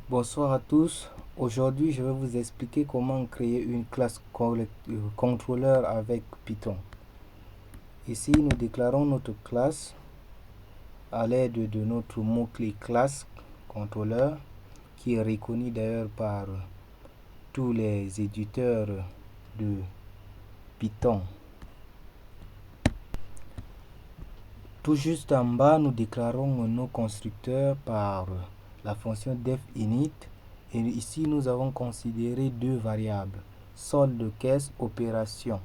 Bonsoir à tous. Aujourd'hui, je vais vous expliquer comment créer une classe contrôleur avec Python. Ici, nous déclarons notre classe à l'aide de notre mot-clé classe contrôleur, qui est reconnu d'ailleurs par tous les éditeurs de Python. Tout juste en bas, nous déclarons nos constructeurs par la fonction definit. Et ici, nous avons considéré deux variables, solde caisse, opération.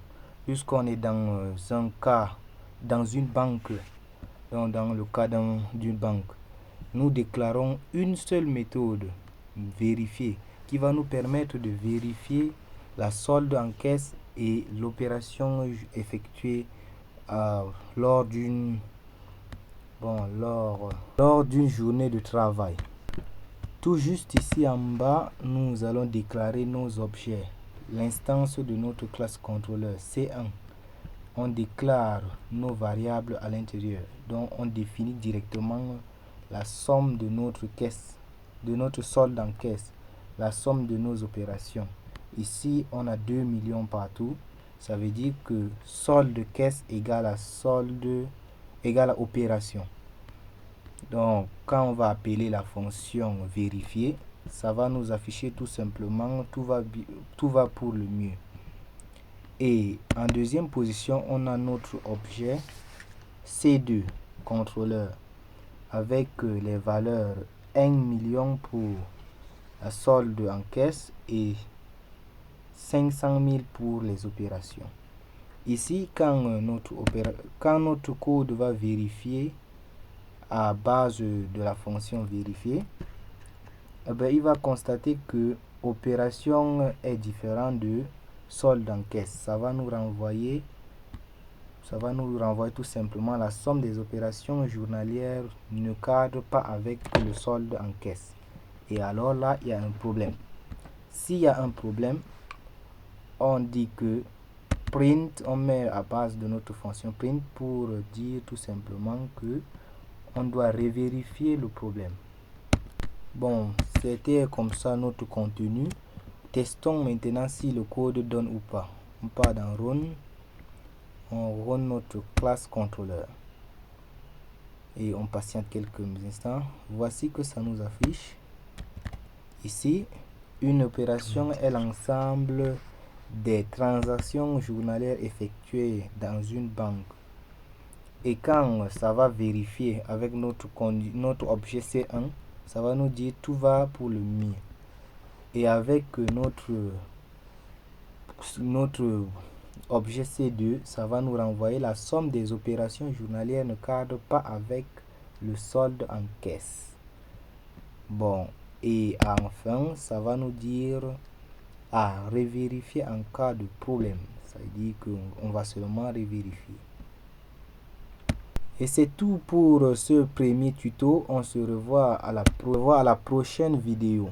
Puisqu'on est dans un cas, dans une banque, donc dans le cas d'une banque, nous déclarons une seule méthode, vérifier, qui va nous permettre de vérifier la solde en caisse et l'opération effectuée lors d'une journée de travail. Tout juste ici en bas, nous allons déclarer nos objets. L'instance de notre classe contrôleur C1. On déclare nos variables à l'intérieur. Donc on définit directement la somme de notre caisse, de notre solde en caisse, la somme de nos opérations. Ici, on a 2 millions partout. Ça veut dire que solde caisse égale à solde égale à opération. Donc, quand on va appeler la fonction vérifier, ça va nous afficher tout simplement tout va pour le mieux. Et en deuxième position, on a notre objet C2 contrôleur avec les valeurs 1 million pour la solde en caisse et 500 000 pour les opérations. Ici, quand notre code va vérifier à base de la fonction vérifier, il va constater que opération est différent de solde en caisse. Ça va nous renvoyer tout simplement la somme des opérations journalières ne cadre pas avec le solde en caisse. Et alors là, il y a un problème. S'il y a un problème, on dit que print, on met à base de notre fonction print pour dire tout simplement que on doit revérifier le problème. Bon, c'était comme ça notre contenu. Testons maintenant si le code donne ou pas. On part dans Run, on run notre classe contrôleur et on patiente quelques instants. Voici que ça nous affiche. Ici, une opération est l'ensemble des transactions journalières effectuées dans une banque. Et quand ça va vérifier avec notre objet C1, ça va nous dire tout va pour le mieux. Et avec notre objet C2, ça va nous renvoyer la somme des opérations journalières ne cadre pas avec le solde en caisse. Bon, et enfin, ça va nous dire à revérifier en cas de problème. Ça veut dire qu'on va seulement revérifier. Et c'est tout pour ce premier tuto. On se revoit à la prochaine vidéo.